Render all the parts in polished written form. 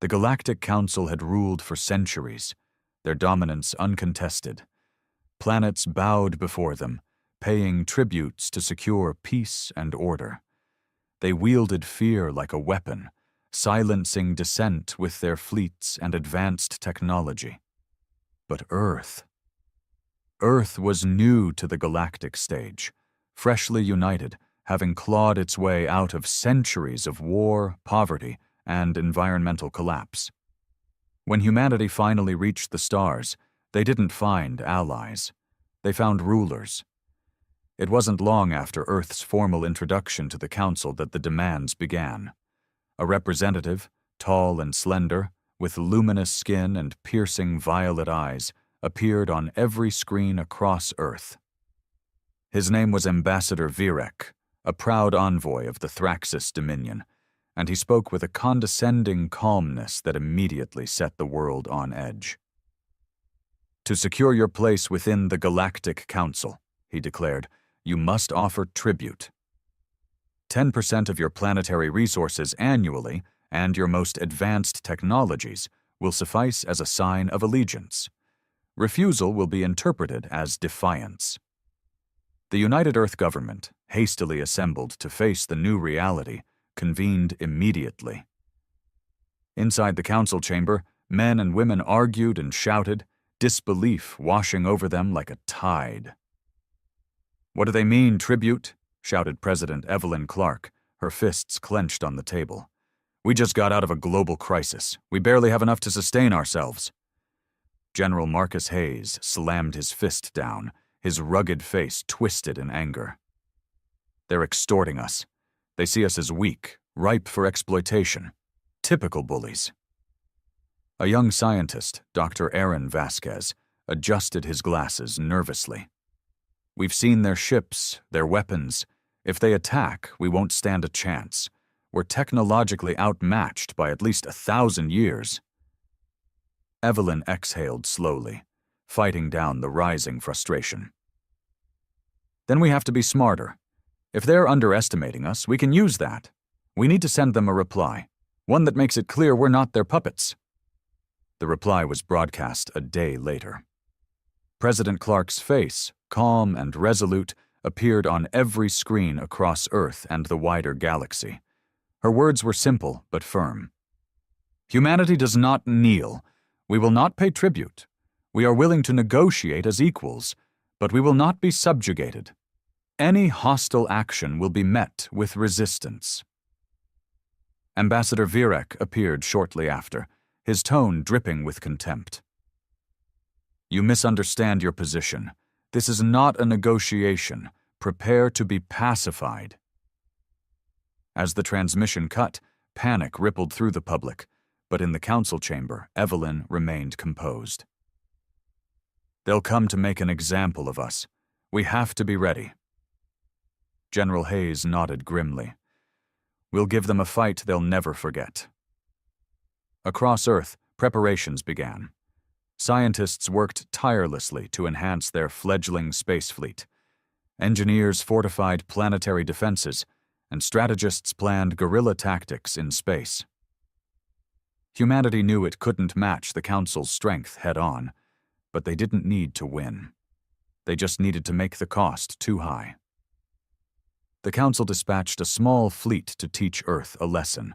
The Galactic Council had ruled for centuries, their dominance uncontested. Planets bowed before them, paying tributes to secure peace and order. They wielded fear like a weapon, silencing dissent with their fleets and advanced technology. But Earth was new to the galactic stage, freshly united, having clawed its way out of centuries of war, poverty, and environmental collapse. When humanity finally reached the stars, they didn't find allies. They found rulers. It wasn't long after Earth's formal introduction to the Council that the demands began. A representative, tall and slender, with luminous skin and piercing violet eyes, appeared on every screen across Earth. His name was Ambassador Virek, a proud envoy of the Thraxis Dominion, and he spoke with a condescending calmness that immediately set the world on edge. "To secure your place within the Galactic Council," he declared, "you must offer tribute. 10% of your planetary resources annually and your most advanced technologies will suffice as a sign of allegiance. Refusal will be interpreted as defiance." The United Earth government, hastily assembled to face the new reality, convened immediately. Inside the council chamber, men and women argued and shouted, disbelief washing over them like a tide. "What do they mean, tribute?" shouted President Evelyn Clark, her fists clenched on the table. "We just got out of a global crisis. We barely have enough to sustain ourselves." General Marcus Hayes slammed his fist down, his rugged face twisted in anger. "They're extorting us. They see us as weak, ripe for exploitation. Typical bullies." A young scientist, Dr. Aaron Vasquez, adjusted his glasses nervously. "We've seen their ships, their weapons. If they attack, we won't stand a chance. We're technologically outmatched by at least 1,000 years." Evelyn exhaled slowly, fighting down the rising frustration. "Then we have to be smarter. If they're underestimating us, we can use that. We need to send them a reply, one that makes it clear we're not their puppets." The reply was broadcast a day later. President Clark's face, calm and resolute, appeared on every screen across Earth and the wider galaxy. Her words were simple but firm. "Humanity does not kneel. We will not pay tribute. We are willing to negotiate as equals, but we will not be subjugated. Any hostile action will be met with resistance." Ambassador Virek appeared shortly after, his tone dripping with contempt. "You misunderstand your position. This is not a negotiation. Prepare to be pacified." As the transmission cut, panic rippled through the public, but in the council chamber, Evelyn remained composed. "They'll come to make an example of us. We have to be ready." General Hayes nodded grimly. "We'll give them a fight they'll never forget." Across Earth, preparations began. Scientists worked tirelessly to enhance their fledgling space fleet. Engineers fortified planetary defenses, and strategists planned guerrilla tactics in space. Humanity knew it couldn't match the Council's strength head-on, but they didn't need to win. They just needed to make the cost too high. The Council dispatched a small fleet to teach Earth a lesson,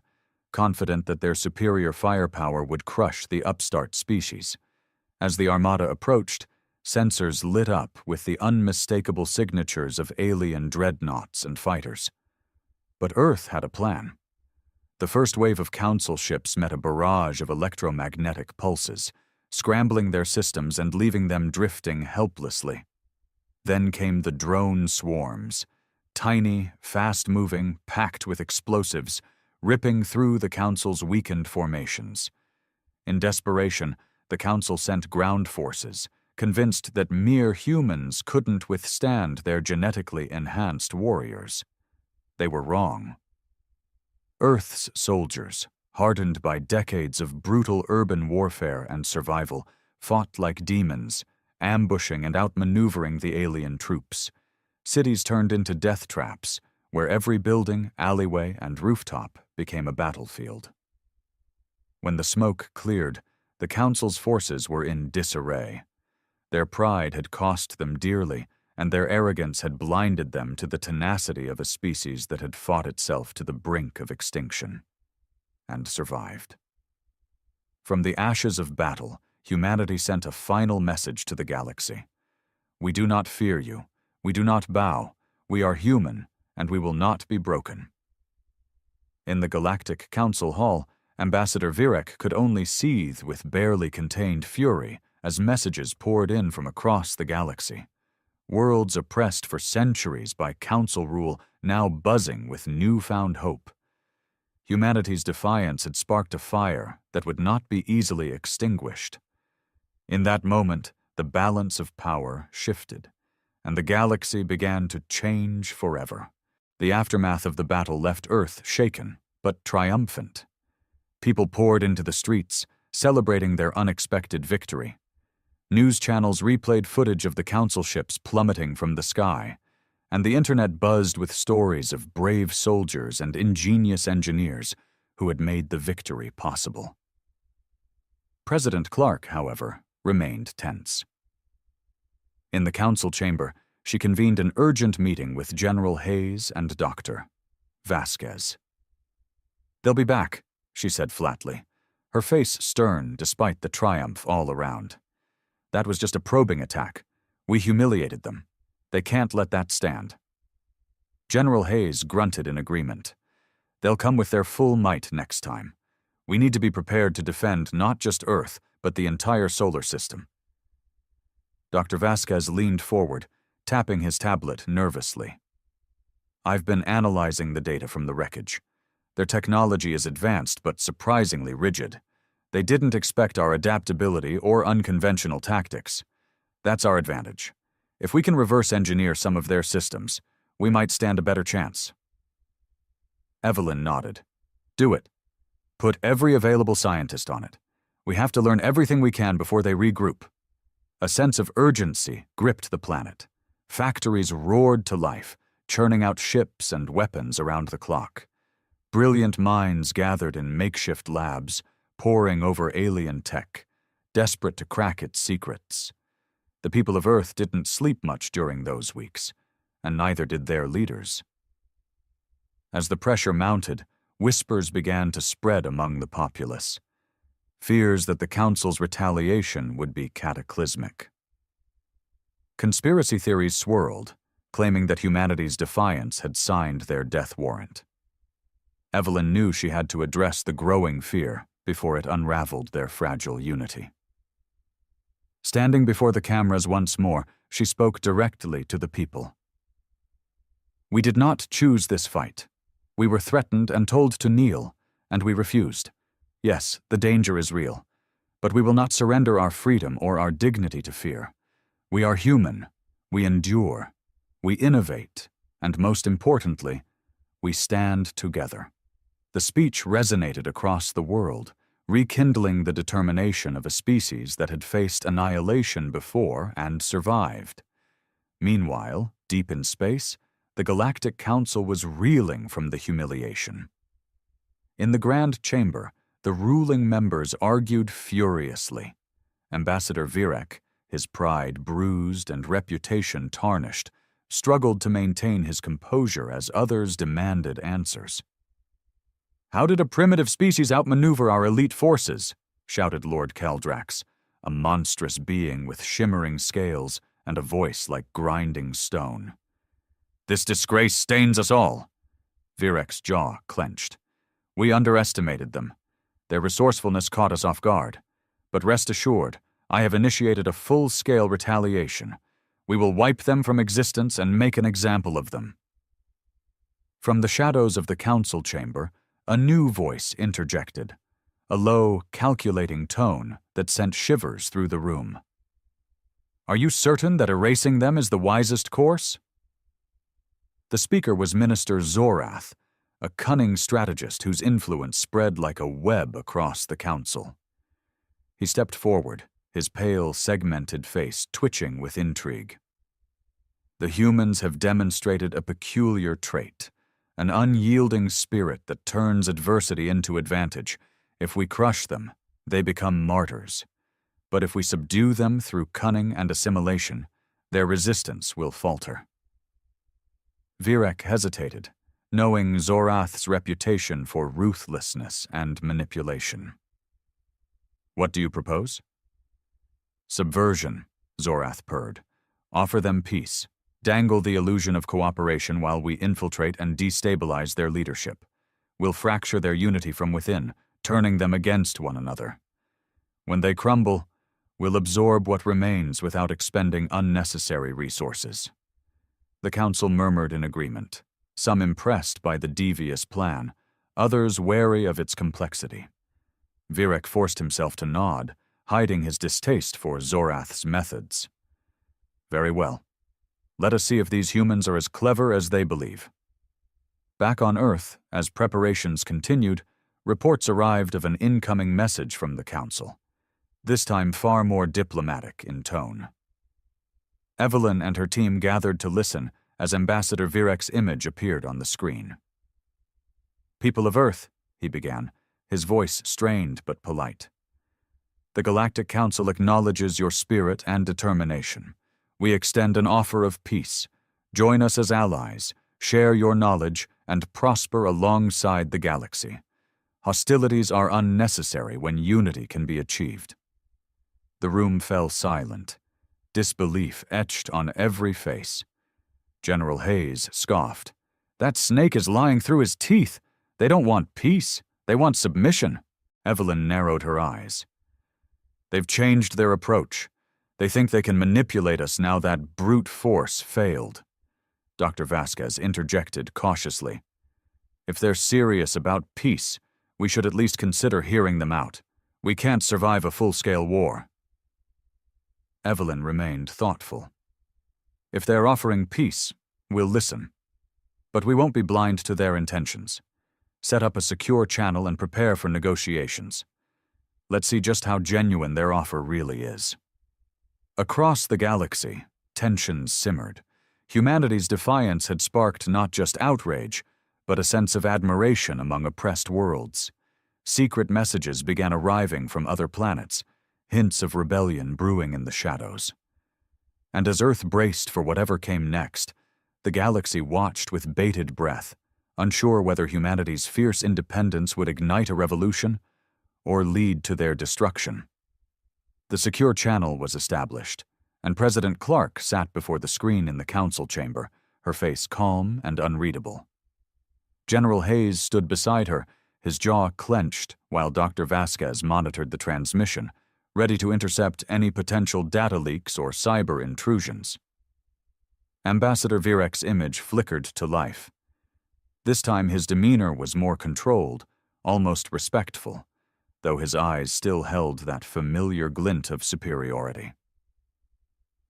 confident that their superior firepower would crush the upstart species. As the armada approached, sensors lit up with the unmistakable signatures of alien dreadnoughts and fighters. But Earth had a plan. The first wave of Council ships met a barrage of electromagnetic pulses, scrambling their systems and leaving them drifting helplessly. Then came the drone swarms, tiny, fast-moving, packed with explosives, ripping through the Council's weakened formations. In desperation, the Council sent ground forces, convinced that mere humans couldn't withstand their genetically enhanced warriors. They were wrong. Earth's soldiers, hardened by decades of brutal urban warfare and survival, fought like demons, ambushing and outmaneuvering the alien troops. Cities turned into death traps, where every building, alleyway, and rooftop became a battlefield. When the smoke cleared, the Council's forces were in disarray. Their pride had cost them dearly, and their arrogance had blinded them to the tenacity of a species that had fought itself to the brink of extinction, and survived. From the ashes of battle, humanity sent a final message to the galaxy. We do not fear you. We do not bow. We are human, and we will not be broken. In the Galactic Council Hall, Ambassador Virek could only seethe with barely contained fury as messages poured in from across the galaxy. Worlds oppressed for centuries by council rule now buzzing with newfound hope. Humanity's defiance had sparked a fire that would not be easily extinguished. In that moment, the balance of power shifted, and the galaxy began to change forever. The aftermath of the battle left Earth shaken, but triumphant. People poured into the streets, celebrating their unexpected victory. News channels replayed footage of the council ships plummeting from the sky, and the internet buzzed with stories of brave soldiers and ingenious engineers who had made the victory possible. President Clark, however, remained tense. In the council chamber, she convened an urgent meeting with General Hayes and Dr. Vasquez. "They'll be back," she said flatly, her face stern despite the triumph all around. "That was just a probing attack. We humiliated them. They can't let that stand." General Hayes grunted in agreement. "They'll come with their full might next time. We need to be prepared to defend not just Earth, but the entire solar system." Dr. Vasquez leaned forward, tapping his tablet nervously. "I've been analyzing the data from the wreckage. Their technology is advanced but surprisingly rigid. They didn't expect our adaptability or unconventional tactics. That's our advantage. If we can reverse engineer some of their systems, we might stand a better chance." Evelyn nodded. "Do it. Put every available scientist on it. We have to learn everything we can before they regroup." A sense of urgency gripped the planet. Factories roared to life, churning out ships and weapons around the clock. Brilliant minds gathered in makeshift labs, poring over alien tech, desperate to crack its secrets. The people of Earth didn't sleep much during those weeks, and neither did their leaders. As the pressure mounted, whispers began to spread among the populace. Fears that the Council's retaliation would be cataclysmic. Conspiracy theories swirled, claiming that humanity's defiance had signed their death warrant. Evelyn knew she had to address the growing fear before it unraveled their fragile unity. Standing before the cameras once more, she spoke directly to the people. "We did not choose this fight. We were threatened and told to kneel, and we refused. Yes, the danger is real, but we will not surrender our freedom or our dignity to fear. We are human, we endure, we innovate, and most importantly, we stand together." The speech resonated across the world, rekindling the determination of a species that had faced annihilation before and survived. Meanwhile, deep in space, the Galactic Council was reeling from the humiliation. In the Grand Chamber, the ruling members argued furiously. Ambassador Virek, his pride bruised and reputation tarnished, struggled to maintain his composure as others demanded answers. "How did a primitive species outmaneuver our elite forces?" shouted Lord Caldrax, a monstrous being with shimmering scales and a voice like grinding stone. "This disgrace stains us all." Virek's jaw clenched. "We underestimated them. Their resourcefulness caught us off guard. But rest assured, I have initiated a full-scale retaliation. We will wipe them from existence and make an example of them." From the shadows of the council chamber, a new voice interjected, a low, calculating tone that sent shivers through the room. "Are you certain that erasing them is the wisest course?" The speaker was Minister Zorath, a cunning strategist whose influence spread like a web across the council. He stepped forward, his pale, segmented face twitching with intrigue. "The humans have demonstrated a peculiar trait, an unyielding spirit that turns adversity into advantage, If we crush them, they become martyrs. But if we subdue them through cunning and assimilation, their resistance will falter. Virek hesitated, knowing Zorath's reputation for ruthlessness and manipulation. What do you propose? Subversion, Zorath purred. Offer them peace. Dangle the illusion of cooperation while we infiltrate and destabilize their leadership. We'll fracture their unity from within, turning them against one another. When they crumble, we'll absorb what remains without expending unnecessary resources. The council murmured in agreement, some impressed by the devious plan, others wary of its complexity. Virek forced himself to nod, hiding his distaste for Zorath's methods. Very well. Let us see if these humans are as clever as they believe. Back on Earth, as preparations continued, reports arrived of an incoming message from the council, this time far more diplomatic in tone. Evelyn and her team gathered to listen as Ambassador Virek's image appeared on the screen. People of Earth, he began, his voice strained but polite. The Galactic Council acknowledges your spirit and determination. We extend an offer of peace. Join us as allies, share your knowledge, and prosper alongside the galaxy. Hostilities are unnecessary when unity can be achieved. The room fell silent, disbelief etched on every face. General Hayes scoffed. That snake is lying through his teeth. They don't want peace. They want submission. Evelyn narrowed her eyes. They've changed their approach. They think they can manipulate us now that brute force failed. Dr. Vasquez interjected cautiously. If they're serious about peace, we should at least consider hearing them out. We can't survive a full-scale war. Evelyn remained thoughtful. If they're offering peace, we'll listen. But we won't be blind to their intentions. Set up a secure channel and prepare for negotiations. Let's see just how genuine their offer really is. Across the galaxy, tensions simmered. Humanity's defiance had sparked not just outrage, but a sense of admiration among oppressed worlds. Secret messages began arriving from other planets, hints of rebellion brewing in the shadows. And as Earth braced for whatever came next, the galaxy watched with bated breath, unsure whether humanity's fierce independence would ignite a revolution or lead to their destruction. The secure channel was established, and President Clark sat before the screen in the council chamber, her face calm and unreadable. General Hayes stood beside her, his jaw clenched, while Dr. Vasquez monitored the transmission, ready to intercept any potential data leaks or cyber intrusions. Ambassador Virek's image flickered to life. This time his demeanor was more controlled, almost respectful, though his eyes still held that familiar glint of superiority.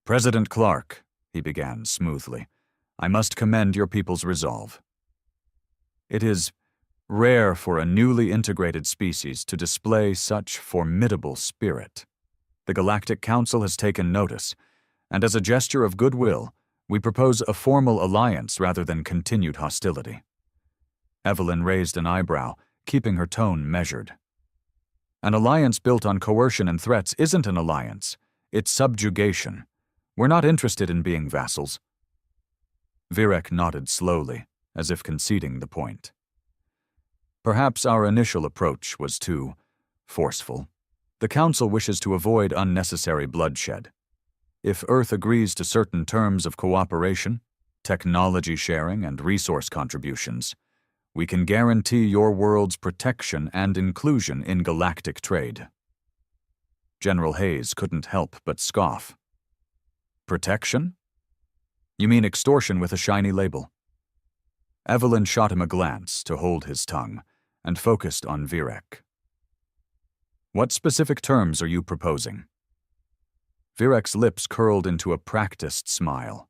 President Clark, he began smoothly, I must commend your people's resolve. It is rare for a newly integrated species to display such formidable spirit. The Galactic Council has taken notice, and as a gesture of goodwill, we propose a formal alliance rather than continued hostility. Evelyn raised an eyebrow, keeping her tone measured. An alliance built on coercion and threats isn't an alliance. It's subjugation. We're not interested in being vassals. Virek nodded slowly, as if conceding the point. Perhaps our initial approach was too forceful. The Council wishes to avoid unnecessary bloodshed. If Earth agrees to certain terms of cooperation, technology sharing, and resource contributions, we can guarantee your world's protection and inclusion in galactic trade. General Hayes couldn't help but scoff. Protection? You mean extortion with a shiny label? Evelyn shot him a glance to hold his tongue, and focused on Virek. What specific terms are you proposing? Virek's lips curled into a practiced smile.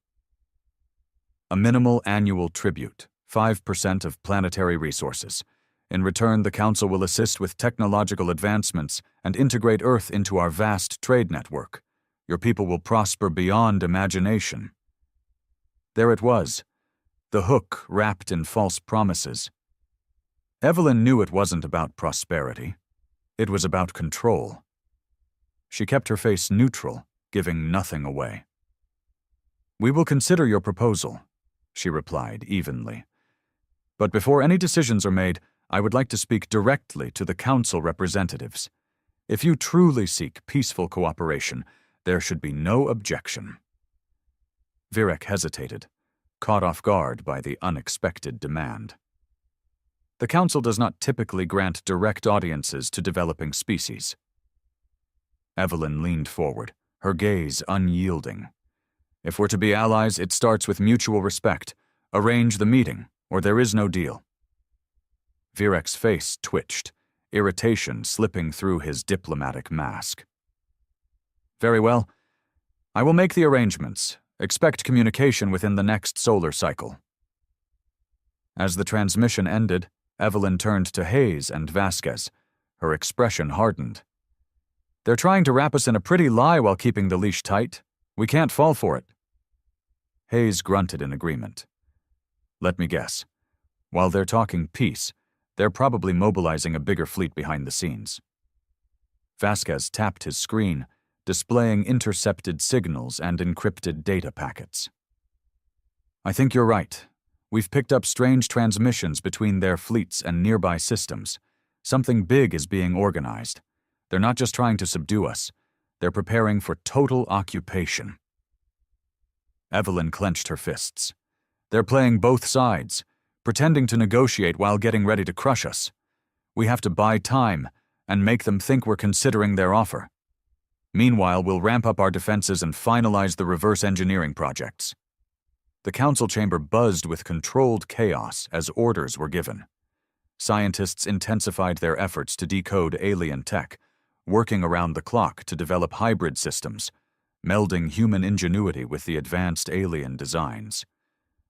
A minimal annual tribute, 5% of planetary resources. In return, the Council will assist with technological advancements and integrate Earth into our vast trade network. Your people will prosper beyond imagination. There it was, the hook wrapped in false promises. Evelyn knew it wasn't about prosperity. It was about control. She kept her face neutral, giving nothing away. "We will consider your proposal," she replied evenly. "But before any decisions are made, I would like to speak directly to the council representatives. If you truly seek peaceful cooperation, there should be no objection." Virek hesitated, caught off guard by the unexpected demand. The council does not typically grant direct audiences to developing species. Evelyn leaned forward, her gaze unyielding. "If we're to be allies, it starts with mutual respect. Arrange the meeting, or there is no deal." Virek's face twitched, irritation slipping through his diplomatic mask. "Very well. I will make the arrangements. Expect communication within the next solar cycle." As the transmission ended, Evelyn turned to Hayes and Vasquez. Her expression hardened. "They're trying to wrap us in a pretty lie while keeping the leash tight. We can't fall for it." Hayes grunted in agreement. "Let me guess. While they're talking peace, they're probably mobilizing a bigger fleet behind the scenes." Vasquez tapped his screen, displaying intercepted signals and encrypted data packets. "I think you're right. We've picked up strange transmissions between their fleets and nearby systems. Something big is being organized. They're not just trying to subdue us. They're preparing for total occupation." Evelyn clenched her fists. "They're playing both sides, pretending to negotiate while getting ready to crush us. We have to buy time and make them think we're considering their offer. Meanwhile, we'll ramp up our defenses and finalize the reverse engineering projects." The council chamber buzzed with controlled chaos as orders were given. Scientists intensified their efforts to decode alien tech, working around the clock to develop hybrid systems, melding human ingenuity with the advanced alien designs.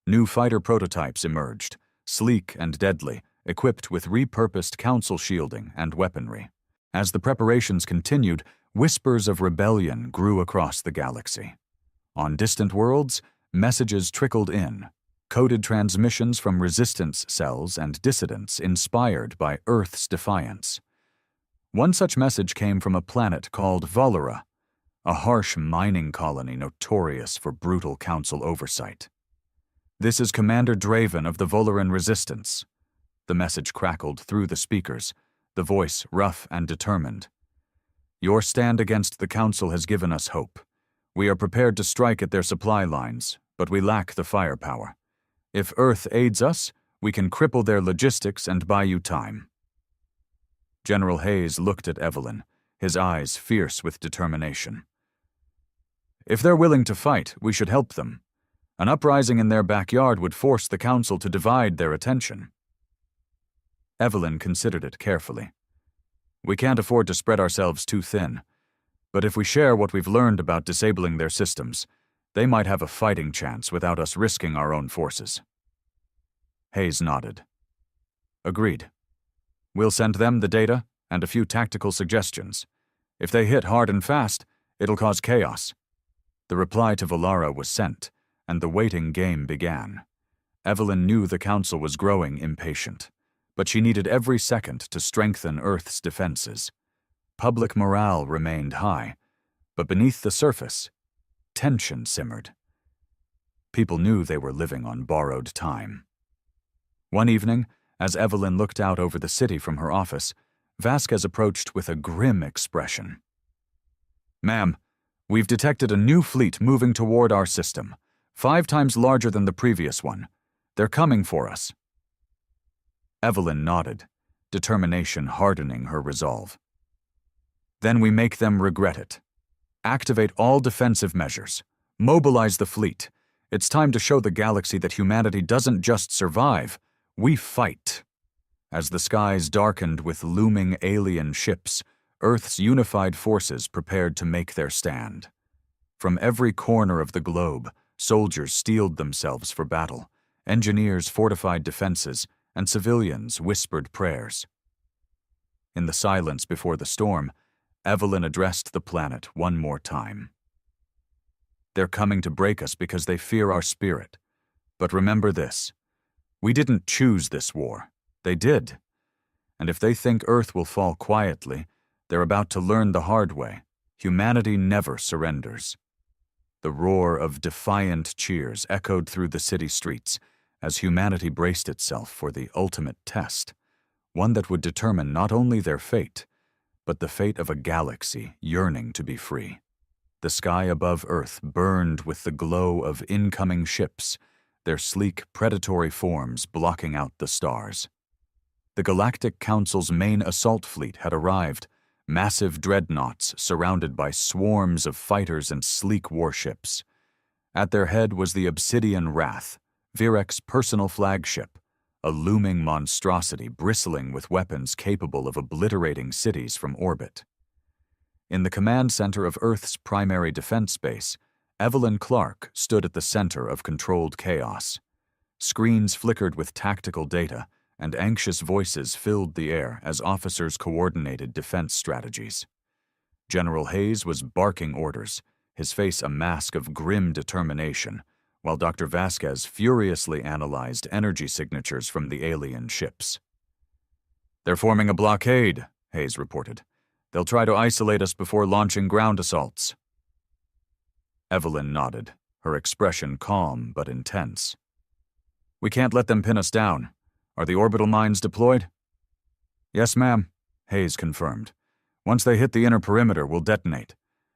New fighter prototypes emerged, sleek and deadly, equipped with repurposed council shielding and weaponry. As the preparations continued, whispers of rebellion grew across the galaxy. On distant worlds, messages trickled in, coded transmissions from resistance cells and dissidents inspired by Earth's defiance. One such message came from a planet called Volera, a harsh mining colony notorious for brutal council oversight. "This is Commander Draven of the Voleran Resistance." The message crackled through the speakers, the voice rough and determined. "Your stand against the council has given us hope. We are prepared to strike at their supply lines, but we lack the firepower. If Earth aids us, we can cripple their logistics and buy you time." General Hayes looked at Evelyn, his eyes fierce with determination. "If they're willing to fight, we should help them. An uprising in their backyard would force the council to divide their attention." Evelyn considered it carefully. "We can't afford to spread ourselves too thin. But if we share what we've learned about disabling their systems, they might have a fighting chance without us risking our own forces." Hayes nodded. "Agreed. We'll send them the data and a few tactical suggestions. If they hit hard and fast, it'll cause chaos." The reply to Volara was sent, and the waiting game began. Evelyn knew the council was growing impatient, but she needed every second to strengthen Earth's defenses. Public morale remained high, but beneath the surface, tension simmered. People knew they were living on borrowed time. One evening, as Evelyn looked out over the city from her office, Vasquez approached with a grim expression. "Ma'am, we've detected a new fleet moving toward our system, 5 times larger than the previous one. They're coming for us." Evelyn nodded, determination hardening her resolve. "Then we make them regret it. Activate all defensive measures. Mobilize the fleet. It's time to show the galaxy that humanity doesn't just survive, we fight." As the skies darkened with looming alien ships, Earth's unified forces prepared to make their stand. From every corner of the globe, soldiers steeled themselves for battle, engineers fortified defenses, and civilians whispered prayers. In the silence before the storm, Evelyn addressed the planet one more time. "They're coming to break us because they fear our spirit. But remember this, we didn't choose this war. They did. And if they think Earth will fall quietly, They're about to learn the hard way. Humanity never surrenders. The roar of defiant cheers echoed through the city streets as humanity braced itself for the ultimate test, one that would determine not only their fate, but the fate of a galaxy yearning to be free. The sky above Earth burned with the glow of incoming ships, their sleek, predatory forms blocking out the stars. The Galactic Council's main assault fleet had arrived, massive dreadnoughts surrounded by swarms of fighters and sleek warships. At their head was the Obsidian Wrath, Virek's personal flagship, a looming monstrosity bristling with weapons capable of obliterating cities from orbit. In the command center of Earth's primary defense base, Evelyn Clark stood at the center of controlled chaos. Screens flickered with tactical data, and anxious voices filled the air as officers coordinated defense strategies. General Hayes was barking orders, his face a mask of grim determination, while Dr. Vasquez furiously analyzed energy signatures from the alien ships. "They're forming a blockade," Hayes reported. "They'll try to isolate us before launching ground assaults." Evelyn nodded, her expression calm but intense. "We can't let them pin us down. Are the orbital mines deployed?" "Yes, ma'am," Hayes confirmed. "Once they hit the inner perimeter, we'll detonate.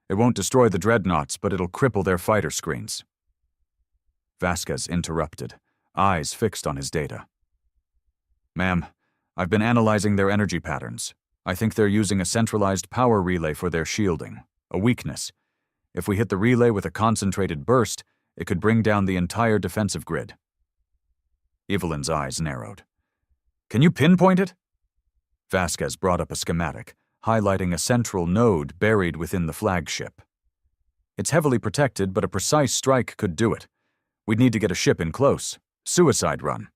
It won't destroy the dreadnoughts, but it'll cripple their fighter screens." Vasquez interrupted, eyes fixed on his data. "Ma'am, I've been analyzing their energy patterns. I think they're using a centralized power relay for their shielding, a weakness. If we hit the relay with a concentrated burst, it could bring down the entire defensive grid." Evelyn's eyes narrowed. "Can you pinpoint it?" Vasquez brought up a schematic, highlighting a central node buried within the flagship. "It's heavily protected, but a precise strike could do it. We'd need to get a ship in close. Suicide run."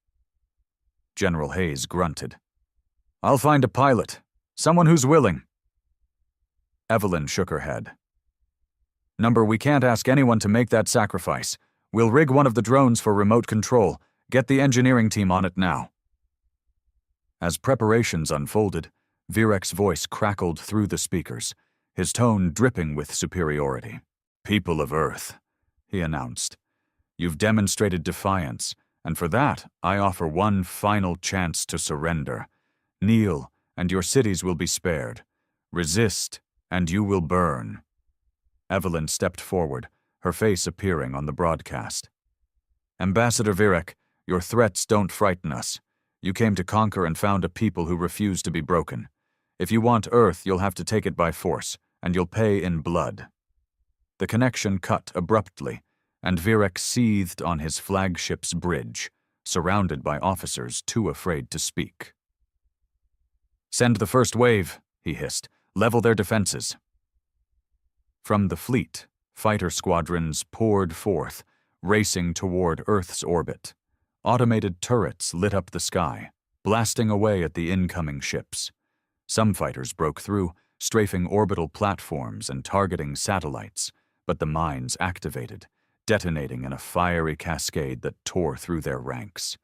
General Hayes grunted. "I'll find a pilot. Someone who's willing." Evelyn shook her head. "Number, we can't ask anyone to make that sacrifice. We'll rig one of the drones for remote control. Get the engineering team on it now." As preparations unfolded, Virek's voice crackled through the speakers, his tone dripping with superiority. "People of Earth," he announced, "you've demonstrated defiance, and for that I offer one final chance to surrender. Kneel, and your cities will be spared. Resist, and you will burn." Evelyn stepped forward, her face appearing on the broadcast. "Ambassador Virek, your threats don't frighten us. You came to conquer and found a people who refuse to be broken. If you want Earth, you'll have to take it by force, and you'll pay in blood." The connection cut abruptly, and Virek seethed on his flagship's bridge, surrounded by officers too afraid to speak. "Send the first wave," he hissed. "Level their defenses." From the fleet, fighter squadrons poured forth, racing toward Earth's orbit. Automated turrets lit up the sky, blasting away at the incoming ships. Some fighters broke through, strafing orbital platforms and targeting satellites, but the mines activated, detonating in a fiery cascade that tore through their ranks.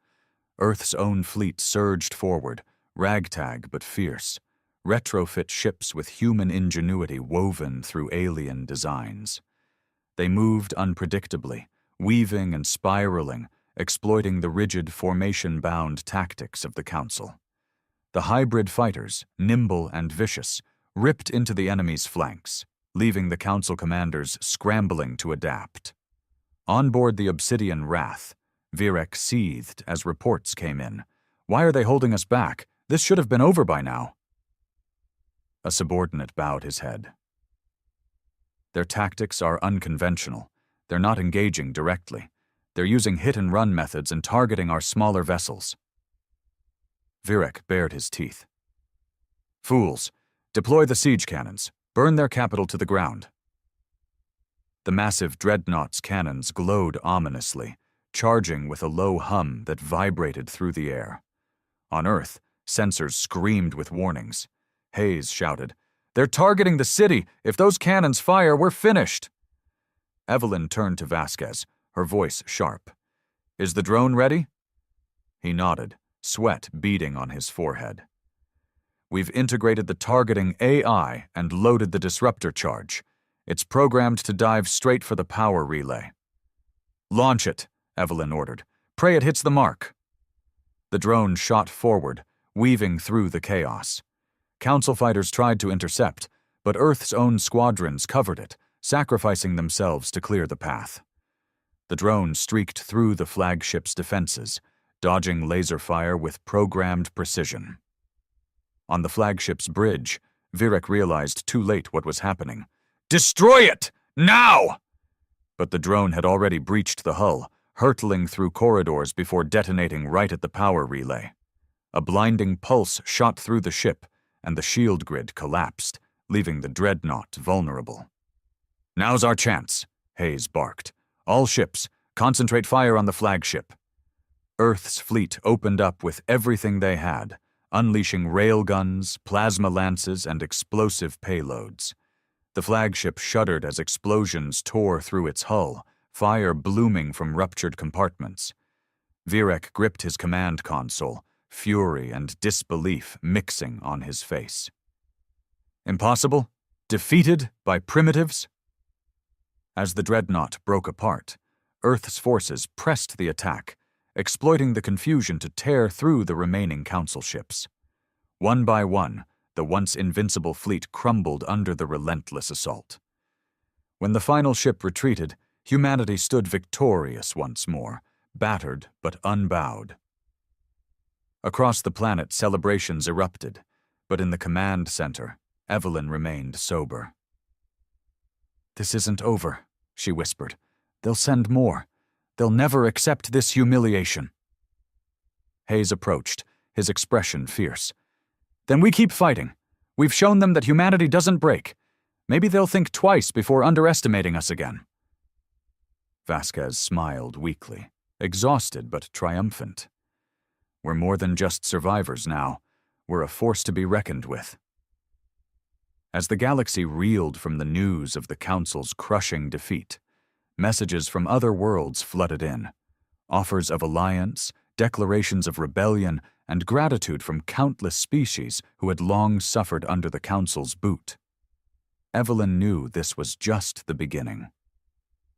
Earth's own fleet surged forward, ragtag but fierce, retrofit ships with human ingenuity woven through alien designs. They moved unpredictably, weaving and spiraling, exploiting the rigid formation-bound tactics of the Council. The hybrid fighters, nimble and vicious, ripped into the enemy's flanks, leaving the Council commanders scrambling to adapt. On board the Obsidian Wrath, Virek seethed as reports came in. "Why are they holding us back? This should have been over by now." A subordinate bowed his head. "Their tactics are unconventional. They're not engaging directly. They're using hit-and-run methods and targeting our smaller vessels." Virek bared his teeth. "Fools! Deploy the siege cannons. Burn their capital to the ground." The massive dreadnought's cannons glowed ominously, charging with a low hum that vibrated through the air. On Earth, sensors screamed with warnings. Hayes shouted, "They're targeting the city! If those cannons fire, we're finished!" Evelyn turned to Vasquez, her voice sharp. "Is the drone ready?" He nodded, sweat beading on his forehead. We've integrated the targeting AI and loaded the disruptor charge. It's programmed to dive straight for the power relay. Launch it, Evelyn ordered. Pray it hits the mark. The drone shot forward, weaving through the chaos. Council fighters tried to intercept, but Earth's own squadrons covered it, sacrificing themselves to clear the path. The drone streaked through the flagship's defenses, dodging laser fire with programmed precision. On the flagship's bridge, Virek realized too late what was happening. Destroy it! Now! But the drone had already breached the hull, hurtling through corridors before detonating right at the power relay. A blinding pulse shot through the ship, and the shield grid collapsed, leaving the dreadnought vulnerable. Now's our chance, Hayes barked. All ships, concentrate fire on the flagship. Earth's fleet opened up with everything they had, unleashing railguns, plasma lances, and explosive payloads. The flagship shuddered as explosions tore through its hull, fire blooming from ruptured compartments. Virek gripped his command console, fury and disbelief mixing on his face. Impossible? Defeated by primitives? As the dreadnought broke apart, Earth's forces pressed the attack, exploiting the confusion to tear through the remaining council ships. One by one, the once invincible fleet crumbled under the relentless assault. When the final ship retreated, humanity stood victorious once more, battered but unbowed. Across the planet, celebrations erupted, but in the command center, Evelyn remained sober. "This isn't over," she whispered. "They'll send more. They'll never accept this humiliation." Hayes approached, his expression fierce. "Then we keep fighting. We've shown them that humanity doesn't break. Maybe they'll think twice before underestimating us again." Vasquez smiled weakly, exhausted but triumphant. "We're more than just survivors now. We're a force to be reckoned with." As the galaxy reeled from the news of the Council's crushing defeat, messages from other worlds flooded in. Offers of alliance, declarations of rebellion, and gratitude from countless species who had long suffered under the Council's boot. Evelyn knew this was just the beginning.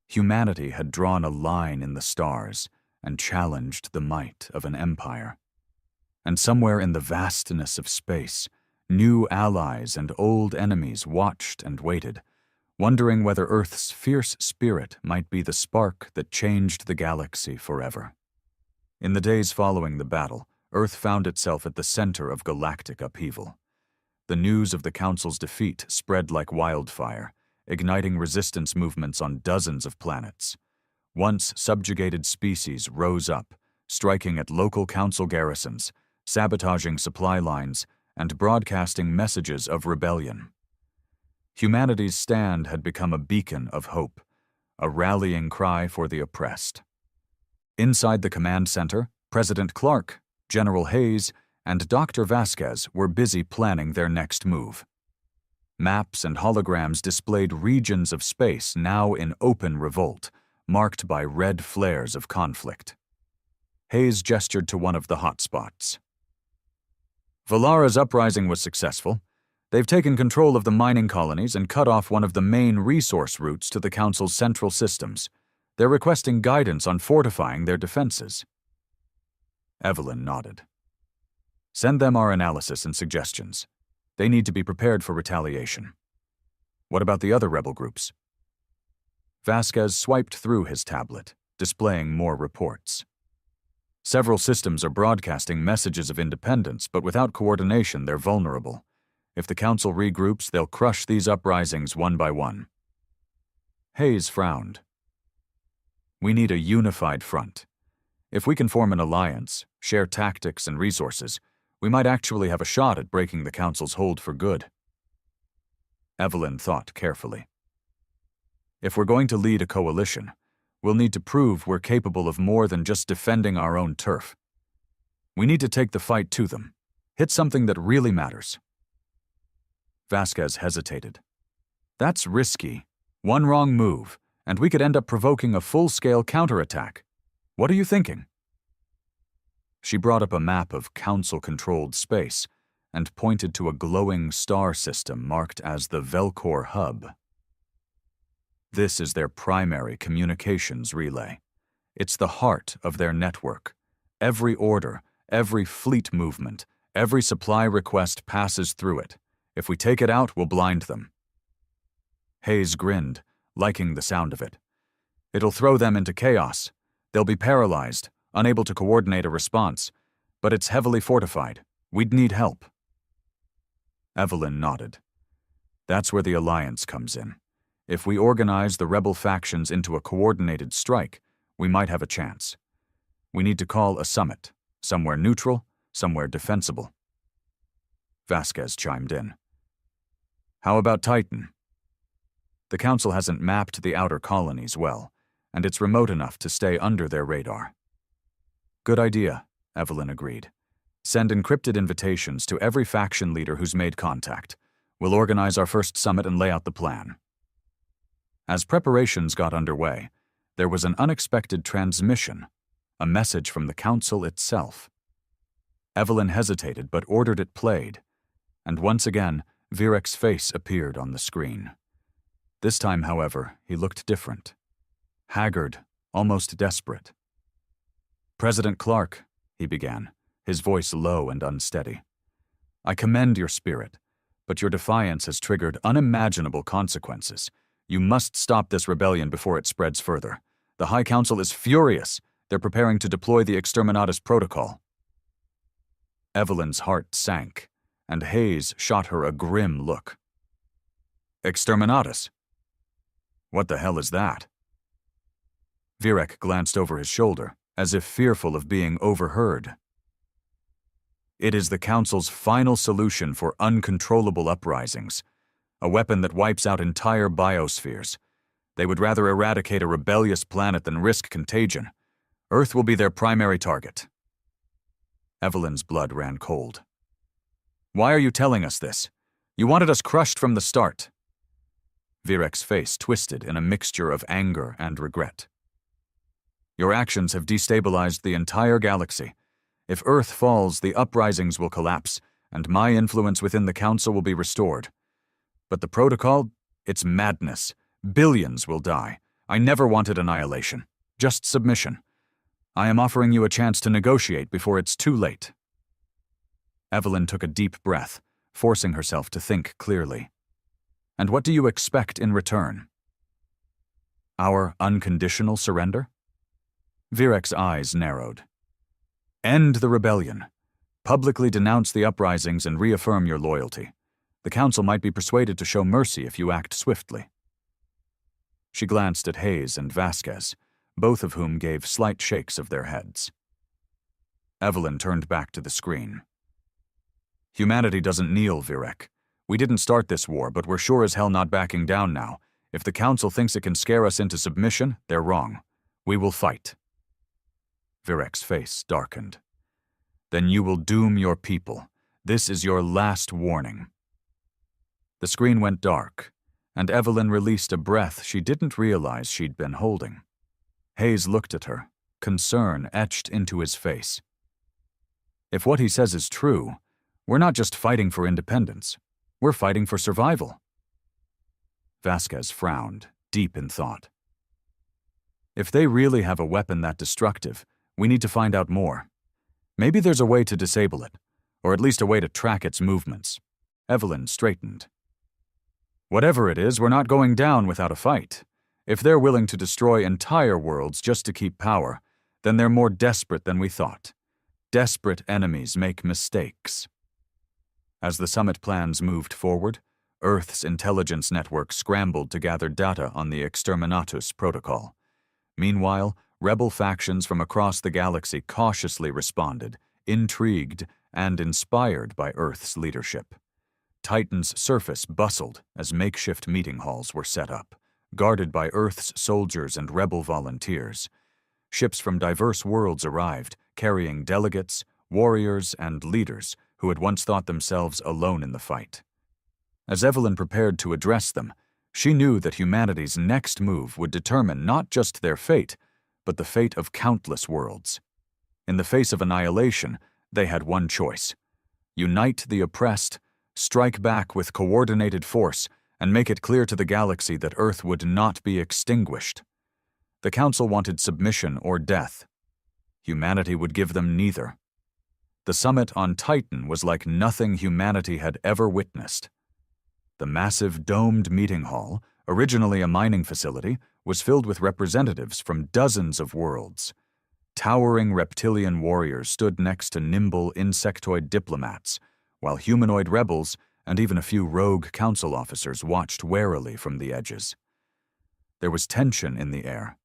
Humanity had drawn a line in the stars and challenged the might of an empire. And somewhere in the vastness of space, new allies and old enemies watched and waited, wondering whether Earth's fierce spirit might be the spark that changed the galaxy forever. In the days following the battle, Earth found itself at the center of galactic upheaval. The news of the Council's defeat spread like wildfire, igniting resistance movements on dozens of planets. Once subjugated species rose up, striking at local Council garrisons, sabotaging supply lines, and broadcasting messages of rebellion. Humanity's stand had become a beacon of hope, a rallying cry for the oppressed. Inside the command center, President Clark, General Hayes, and Dr. Vasquez were busy planning their next move. Maps and holograms displayed regions of space now in open revolt, marked by red flares of conflict. Hayes gestured to one of the hotspots. "Valara's uprising was successful. They've taken control of the mining colonies and cut off one of the main resource routes to the Council's central systems. They're requesting guidance on fortifying their defenses." Evelyn nodded. "Send them our analysis and suggestions. They need to be prepared for retaliation." "What about the other rebel groups?" Vasquez swiped through his tablet, displaying more reports. "Several systems are broadcasting messages of independence, but without coordination, they're vulnerable. If the Council regroups, they'll crush these uprisings one by one." Hayes frowned. "We need a unified front. If we can form an alliance, share tactics and resources, we might actually have a shot at breaking the Council's hold for good." Evelyn thought carefully. "If we're going to lead a coalition, we'll need to prove we're capable of more than just defending our own turf. We need to take the fight to them, hit something that really matters." Vasquez hesitated. "That's risky. One wrong move, and we could end up provoking a full-scale counterattack. What are you thinking?" She brought up a map of Council-controlled space, and pointed to a glowing star system marked as the Velcor Hub. This is their primary communications relay. It's the heart of their network. Every order, every fleet movement, every supply request passes through it. If we take it out, we'll blind them. Hayes grinned, liking the sound of it. It'll throw them into chaos. They'll be paralyzed, unable to coordinate a response, but it's heavily fortified. We'd need help. Evelyn nodded. That's where the Alliance comes in. If we organize the rebel factions into a coordinated strike, we might have a chance. We need to call a summit, somewhere neutral, somewhere defensible. Vasquez chimed in. How about Titan? The Council hasn't mapped the outer colonies well, and it's remote enough to stay under their radar. Good idea, Evelyn agreed. Send encrypted invitations to every faction leader who's made contact. We'll organize our first summit and lay out the plan. As preparations got underway, there was an unexpected transmission, a message from the Council itself. Evelyn hesitated but ordered it played, and once again, Virek's face appeared on the screen. This time, however, he looked different. Haggard, almost desperate. President Clark, he began, his voice low and unsteady. I commend your spirit, but your defiance has triggered unimaginable consequences. You must stop this rebellion before it spreads further. The High Council is furious. They're preparing to deploy the Exterminatus Protocol. Evelyn's heart sank, and Hayes shot her a grim look. Exterminatus? What the hell is that? Virek glanced over his shoulder, as if fearful of being overheard. It is the Council's final solution for uncontrollable uprisings, a weapon that wipes out entire biospheres. They would rather eradicate a rebellious planet than risk contagion. Earth will be their primary target. Evelyn's blood ran cold. Why are you telling us this? You wanted us crushed from the start. Virek's face twisted in a mixture of anger and regret. Your actions have destabilized the entire galaxy. If Earth falls, the uprisings will collapse, and my influence within the Council will be restored. But the Protocol, it's madness. Billions will die. I never wanted annihilation, just submission. I am offering you a chance to negotiate before it's too late. Evelyn took a deep breath, forcing herself to think clearly. And what do you expect in return? Our unconditional surrender? Virek's eyes narrowed. End the rebellion. Publicly denounce the uprisings and reaffirm your loyalty. The Council might be persuaded to show mercy if you act swiftly. She glanced at Hayes and Vasquez, both of whom gave slight shakes of their heads. Evelyn turned back to the screen. Humanity doesn't kneel, Virek. We didn't start this war, but we're sure as hell not backing down now. If the Council thinks it can scare us into submission, they're wrong. We will fight. Virek's face darkened. Then you will doom your people. This is your last warning. The screen went dark, and Evelyn released a breath she didn't realize she'd been holding. Hayes looked at her, concern etched into his face. If what he says is true, we're not just fighting for independence. We're fighting for survival. Vasquez frowned, deep in thought. If they really have a weapon that destructive, we need to find out more. Maybe there's a way to disable it, or at least a way to track its movements. Evelyn straightened. Whatever it is, we're not going down without a fight. If they're willing to destroy entire worlds just to keep power, then they're more desperate than we thought. Desperate enemies make mistakes. As the summit plans moved forward, Earth's intelligence network scrambled to gather data on the Exterminatus Protocol. Meanwhile, rebel factions from across the galaxy cautiously responded, intrigued and inspired by Earth's leadership. Titan's surface bustled as makeshift meeting halls were set up, guarded by Earth's soldiers and rebel volunteers. Ships from diverse worlds arrived, carrying delegates, warriors, and leaders who had once thought themselves alone in the fight. As Evelyn prepared to address them, she knew that humanity's next move would determine not just their fate, but the fate of countless worlds. In the face of annihilation, they had one choice: Unite the oppressed, strike back with coordinated force, and make it clear to the galaxy that Earth would not be extinguished. The Council wanted submission or death. Humanity would give them neither. The summit on Titan was like nothing humanity had ever witnessed. The massive domed meeting hall, originally a mining facility, was filled with representatives from dozens of worlds. Towering reptilian warriors stood next to nimble insectoid diplomats, while humanoid rebels and even a few rogue council officers watched warily from the edges. There was tension in the air,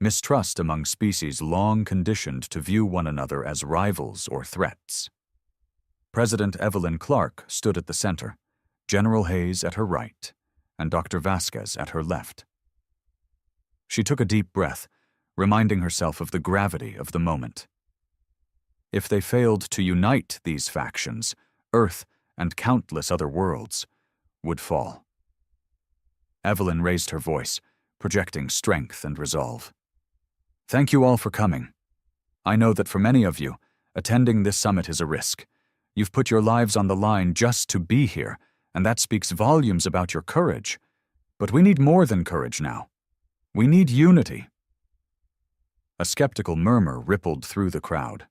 mistrust among species long conditioned to view one another as rivals or threats. President Evelyn Clark stood at the center, General Hayes at her right, and Dr. Vasquez at her left. She took a deep breath, reminding herself of the gravity of the moment. If they failed to unite these factions, Earth and countless other worlds would fall. Evelyn raised her voice, projecting strength and resolve. Thank you all for coming. I know that for many of you, attending this summit is a risk. You've put your lives on the line just to be here, and that speaks volumes about your courage. But we need more than courage now. We need unity. A skeptical murmur rippled through the crowd.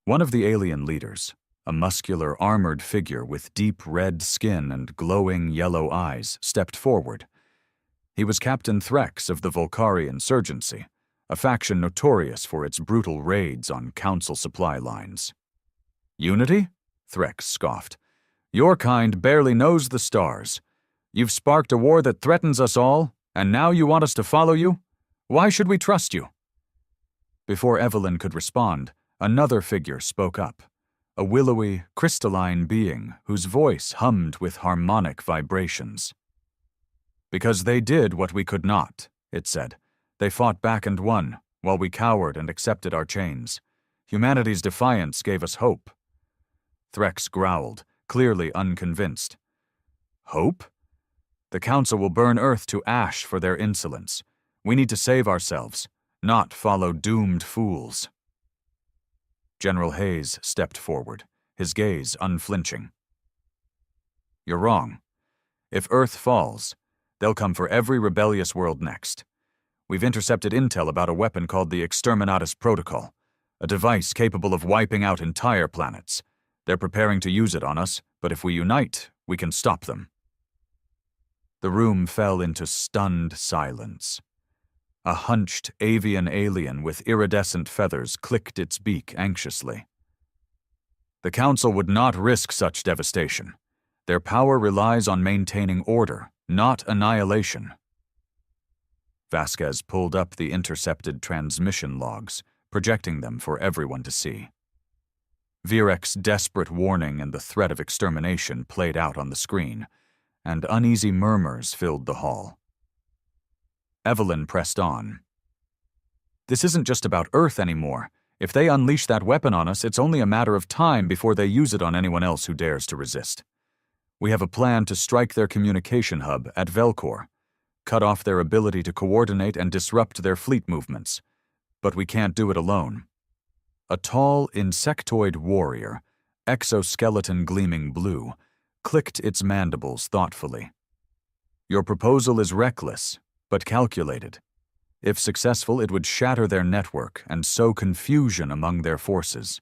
One of the alien leaders, a muscular, armored figure with deep red skin and glowing yellow eyes, stepped forward. He was Captain Threx of the Volcari Insurgency, a faction notorious for its brutal raids on Council supply lines. Unity? Threx scoffed. Your kind barely knows the stars. You've sparked a war that threatens us all, and now you want us to follow you? Why should we trust you? Before Evelyn could respond, another figure spoke up, a willowy, crystalline being whose voice hummed with harmonic vibrations. Because they did what we could not, it said. They fought back and won, while we cowered and accepted our chains. Humanity's defiance gave us hope. Threx growled, clearly unconvinced. Hope? The Council will burn Earth to ash for their insolence. We need to save ourselves, not follow doomed fools. General Hayes stepped forward, his gaze unflinching. You're wrong. If Earth falls, they'll come for every rebellious world next. We've intercepted intel about a weapon called the Exterminatus Protocol, a device capable of wiping out entire planets. They're preparing to use it on us, but if we unite, we can stop them. The room fell into stunned silence. A hunched avian alien with iridescent feathers clicked its beak anxiously. The Council would not risk such devastation. Their power relies on maintaining order, not annihilation. Vasquez pulled up the intercepted transmission logs, projecting them for everyone to see. Virek's desperate warning and the threat of extermination played out on the screen, and uneasy murmurs filled the hall. Evelyn pressed on. This isn't just about Earth anymore. If they unleash that weapon on us, it's only a matter of time before they use it on anyone else who dares to resist. We have a plan to strike their communication hub at Velcor, cut off their ability to coordinate and disrupt their fleet movements. But we can't do it alone. A tall insectoid warrior, exoskeleton gleaming blue, clicked its mandibles thoughtfully. Your proposal is reckless, but calculated. If successful, it would shatter their network and sow confusion among their forces.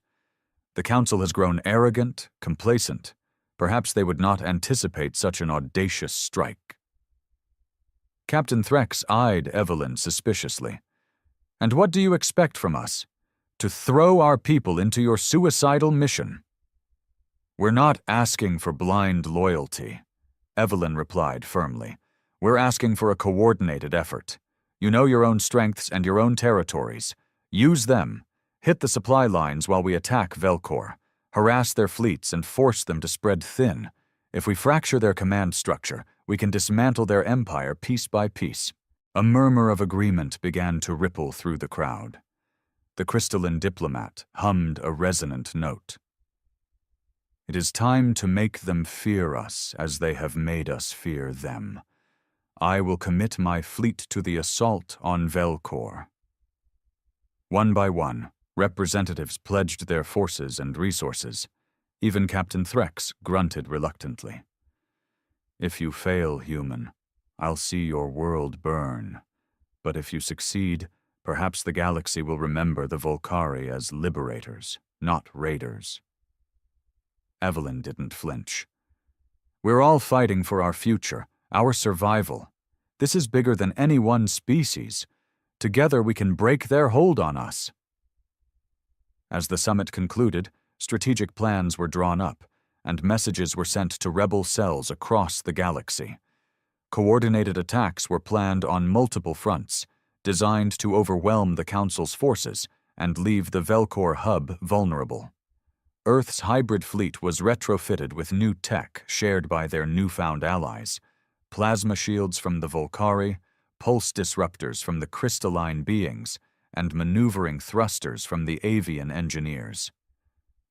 The Council has grown arrogant, complacent. Perhaps they would not anticipate such an audacious strike. Captain Threx eyed Evelyn suspiciously. And what do you expect from us? To throw our people into your suicidal mission? We're not asking for blind loyalty, Evelyn replied firmly. We're asking for a coordinated effort. You know your own strengths and your own territories. Use them. Hit the supply lines while we attack Velcor. Harass their fleets and force them to spread thin. If we fracture their command structure, we can dismantle their empire piece by piece. A murmur of agreement began to ripple through the crowd. The crystalline diplomat hummed a resonant note. It is time to make them fear us as they have made us fear them. I will commit my fleet to the assault on Velcor. One by one, representatives pledged their forces and resources. Even Captain Threx grunted reluctantly. If you fail, human, I'll see your world burn. But if you succeed, perhaps the galaxy will remember the Volcari as liberators, not raiders. Evelyn didn't flinch. We're all fighting for our future, our survival. This is bigger than any one species. Together we can break their hold on us. As the summit concluded, strategic plans were drawn up, and messages were sent to rebel cells across the galaxy. Coordinated attacks were planned on multiple fronts, designed to overwhelm the Council's forces and leave the Velcor hub vulnerable. Earth's hybrid fleet was retrofitted with new tech shared by their newfound allies: plasma shields from the Volcari, pulse disruptors from the crystalline beings, and maneuvering thrusters from the avian engineers.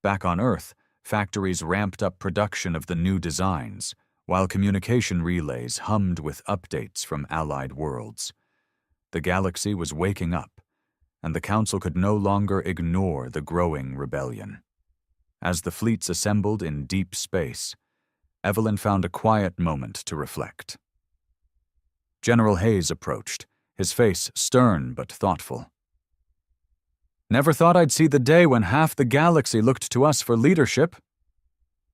Back on Earth, factories ramped up production of the new designs, while communication relays hummed with updates from allied worlds. The galaxy was waking up, and the Council could no longer ignore the growing rebellion. As the fleets assembled in deep space, Evelyn found a quiet moment to reflect. General Hayes approached, his face stern but thoughtful. "Never thought I'd see the day when half the galaxy looked to us for leadership."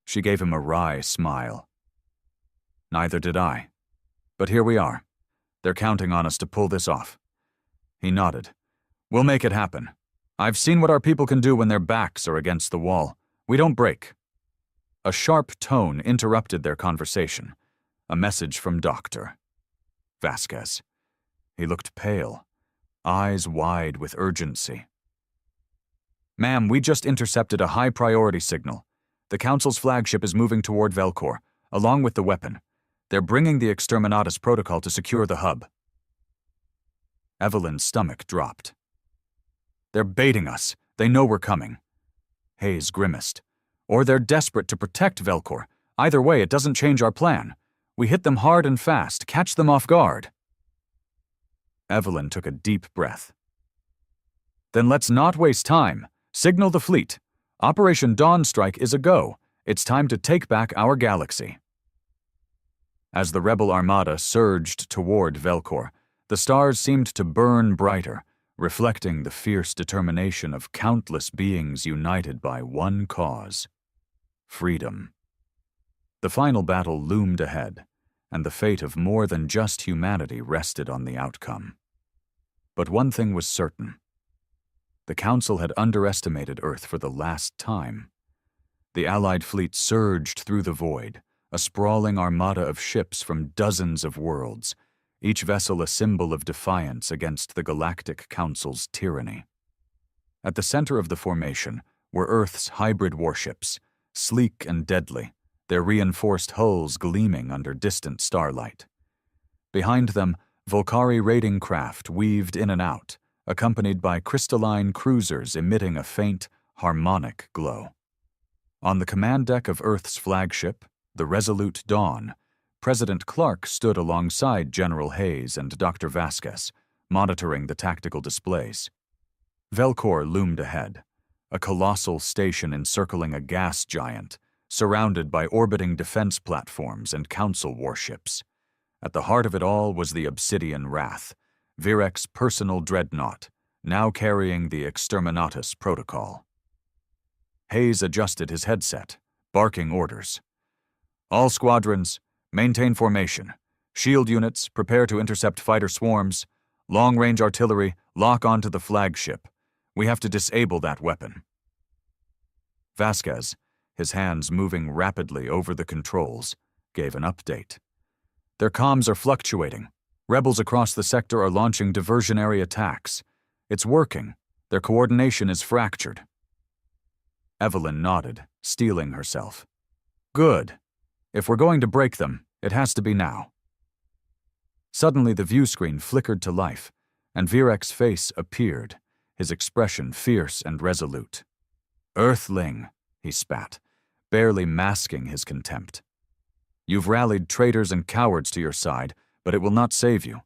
She gave him a wry smile. "Neither did I. But here we are. They're counting on us to pull this off." He nodded. "We'll make it happen. I've seen what our people can do when their backs are against the wall. We don't break." A sharp tone interrupted their conversation. A message from Dr. Vasquez. He looked pale, eyes wide with urgency. "Ma'am, we just intercepted a high-priority signal. The Council's flagship is moving toward Velcor, along with the weapon. They're bringing the Exterminatus protocol to secure the hub." Evelyn's stomach dropped. "They're baiting us. They know we're coming." Hayes grimaced. "Or they're desperate to protect Velcor. Either way, it doesn't change our plan. We hit them hard and fast, catch them off guard." Evelyn took a deep breath. "Then let's not waste time. Signal the fleet. Operation Dawn Strike is a go. It's time to take back our galaxy." As the rebel armada surged toward Velcor, the stars seemed to burn brighter, reflecting the fierce determination of countless beings united by one cause: freedom. The final battle loomed ahead, and the fate of more than just humanity rested on the outcome. But one thing was certain. The Council had underestimated Earth for the last time. The Allied fleet surged through the void, a sprawling armada of ships from dozens of worlds, each vessel a symbol of defiance against the Galactic Council's tyranny. At the center of the formation were Earth's hybrid warships, sleek and deadly, their reinforced hulls gleaming under distant starlight. Behind them, Volcari raiding craft weaved in and out, accompanied by crystalline cruisers emitting a faint, harmonic glow. On the command deck of Earth's flagship, the Resolute Dawn, President Clark stood alongside General Hayes and Dr. Vasquez, monitoring the tactical displays. Velcor loomed ahead, a colossal station encircling a gas giant, surrounded by orbiting defense platforms and Council warships. At the heart of it all was the Obsidian Wrath, Virec's personal dreadnought, now carrying the Exterminatus protocol. Hayes adjusted his headset, barking orders. "All squadrons, maintain formation. Shield units, prepare to intercept fighter swarms. Long-range artillery, lock onto the flagship. We have to disable that weapon." Vasquez, his hands moving rapidly over the controls, gave an update. "Their comms are fluctuating. Rebels across the sector are launching diversionary attacks. It's working. Their coordination is fractured." Evelyn nodded, steeling herself. "Good. If we're going to break them, it has to be now." Suddenly the view screen flickered to life, and Virec's face appeared, his expression fierce and resolute. "Earthling," he spat, barely masking his contempt. "You've rallied traitors and cowards to your side, but it will not save you.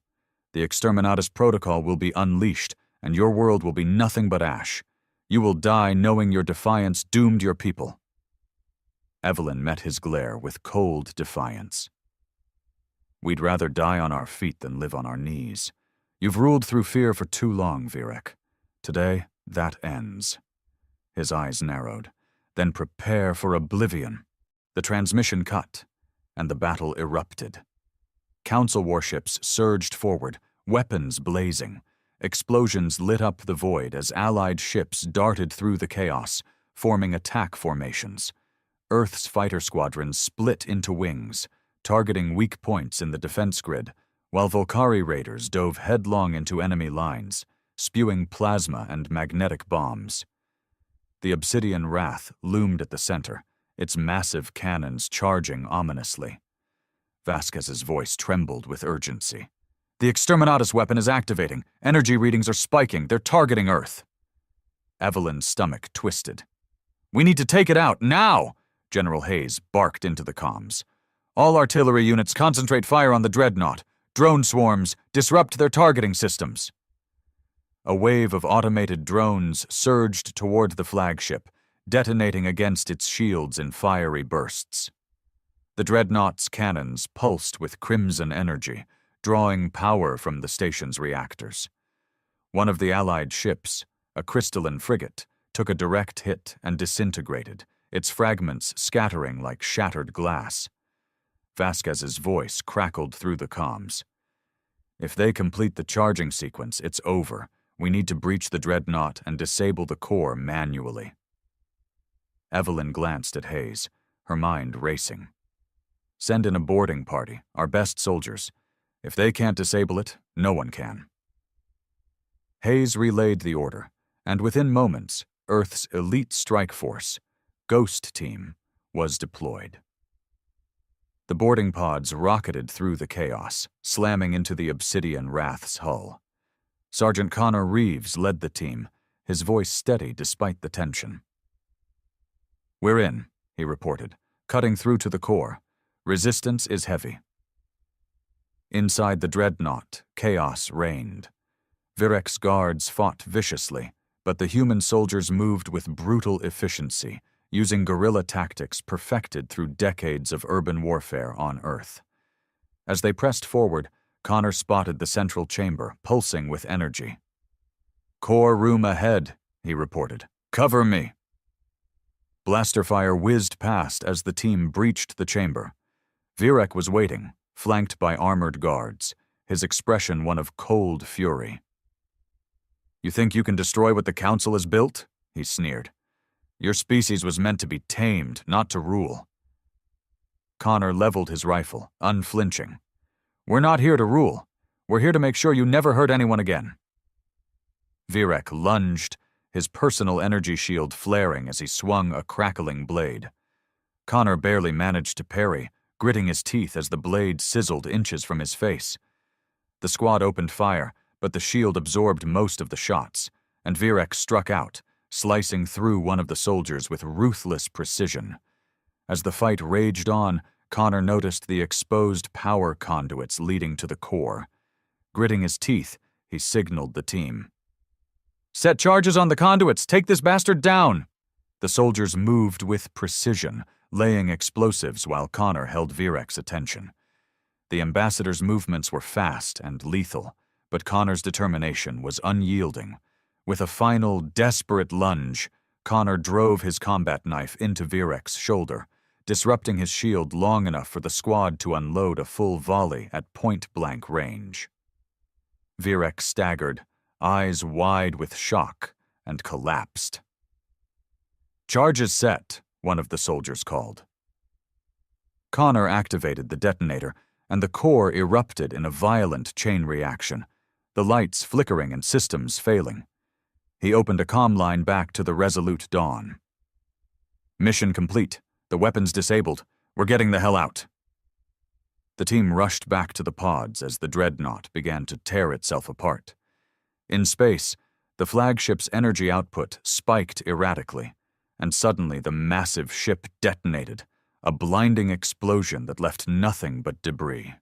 The Exterminatus protocol will be unleashed, and your world will be nothing but ash. You will die knowing your defiance doomed your people." Evelyn met his glare with cold defiance. "We'd rather die on our feet than live on our knees. You've ruled through fear for too long, Virek. Today, that ends." His eyes narrowed. "Then prepare for oblivion." The transmission cut, and the battle erupted. Council warships surged forward, weapons blazing. Explosions lit up the void as Allied ships darted through the chaos, forming attack formations. Earth's fighter squadrons split into wings, targeting weak points in the defense grid, while Volcari raiders dove headlong into enemy lines, spewing plasma and magnetic bombs. The Obsidian Wrath loomed at the center, its massive cannons charging ominously. Vasquez's voice trembled with urgency. "The Exterminatus weapon is activating. Energy readings are spiking. They're targeting Earth." Evelyn's stomach twisted. "We need to take it out, now!" General Hayes barked into the comms. "All artillery units concentrate fire on the Dreadnought. Drone swarms, disrupt their targeting systems." A wave of automated drones surged toward the flagship, detonating against its shields in fiery bursts. The Dreadnought's cannons pulsed with crimson energy, drawing power from the station's reactors. One of the Allied ships, a crystalline frigate, took a direct hit and disintegrated, its fragments scattering like shattered glass. Vasquez's voice crackled through the comms. "If they complete the charging sequence, it's over. We need to breach the Dreadnought and disable the core manually." Evelyn glanced at Hayes, her mind racing. "Send in a boarding party, our best soldiers. If they can't disable it, no one can." Hayes relayed the order, and within moments, Earth's elite strike force, Ghost Team, was deployed. The boarding pods rocketed through the chaos, slamming into the Obsidian Wrath's hull. Sergeant Connor Reeves led the team, his voice steady despite the tension. "We're in," he reported, cutting through to the core. "Resistance is heavy." Inside the Dreadnought, chaos reigned. Virek's guards fought viciously, but the human soldiers moved with brutal efficiency, using guerrilla tactics perfected through decades of urban warfare on Earth. As they pressed forward, Connor spotted the central chamber, pulsing with energy. "Core room ahead," he reported. "Cover me." Blaster fire whizzed past as the team breached the chamber. Virek was waiting, flanked by armored guards, his expression one of cold fury. "You think you can destroy what the Council has built?" he sneered. "Your species was meant to be tamed, not to rule." Connor leveled his rifle, unflinching. "We're not here to rule. We're here to make sure you never hurt anyone again." Virek lunged, his personal energy shield flaring as he swung a crackling blade. Connor barely managed to parry, gritting his teeth as the blade sizzled inches from his face. The squad opened fire, but the shield absorbed most of the shots, and Virek struck out, slicing through one of the soldiers with ruthless precision. As the fight raged on, Connor noticed the exposed power conduits leading to the core. Gritting his teeth, he signaled the team. "Set charges on the conduits! Take this bastard down!" The soldiers moved with precision, laying explosives while Connor held Virek's attention. The ambassador's movements were fast and lethal, but Connor's determination was unyielding. With a final, desperate lunge, Connor drove his combat knife into Virek's shoulder, disrupting his shield long enough for the squad to unload a full volley at point-blank range. Virek staggered, eyes wide with shock, and collapsed. "Charges set," one of the soldiers called. Connor activated the detonator, and the core erupted in a violent chain reaction, the lights flickering and systems failing. He opened a comm line back to the Resolute Dawn. "Mission complete. The weapons disabled. We're getting the hell out." The team rushed back to the pods as the Dreadnought began to tear itself apart. In space, the flagship's energy output spiked erratically, and suddenly the massive ship detonated, a blinding explosion that left nothing but debris.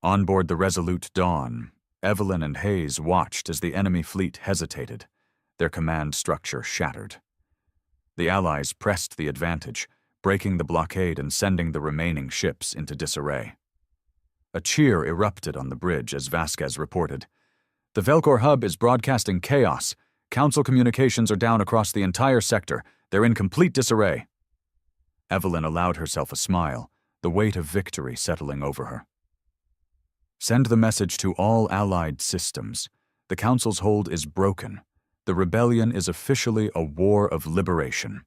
On board the Resolute Dawn, Evelyn and Hayes watched as the enemy fleet hesitated, their command structure shattered. The Allies pressed the advantage, breaking the blockade and sending the remaining ships into disarray. A cheer erupted on the bridge as Vasquez reported, "The Velcor hub is broadcasting chaos. Council communications are down across the entire sector. They're in complete disarray." Evelyn allowed herself a smile, the weight of victory settling over her. "Send the message to all allied systems. The Council's hold is broken. The rebellion is officially a war of liberation."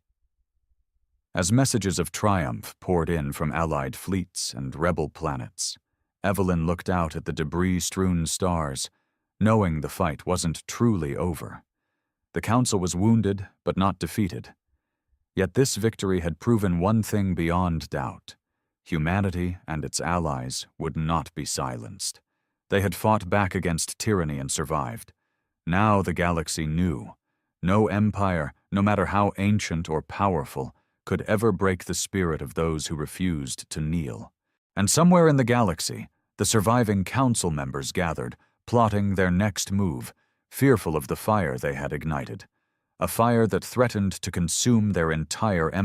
As messages of triumph poured in from allied fleets and rebel planets, Evelyn looked out at the debris-strewn stars, knowing the fight wasn't truly over. The Council was wounded, but not defeated. Yet this victory had proven one thing beyond doubt. Humanity and its allies would not be silenced. They had fought back against tyranny and survived. Now the galaxy knew. No empire, no matter how ancient or powerful, could ever break the spirit of those who refused to kneel. And somewhere in the galaxy, the surviving council members gathered, plotting their next move, fearful of the fire they had ignited. A fire that threatened to consume their entire empire.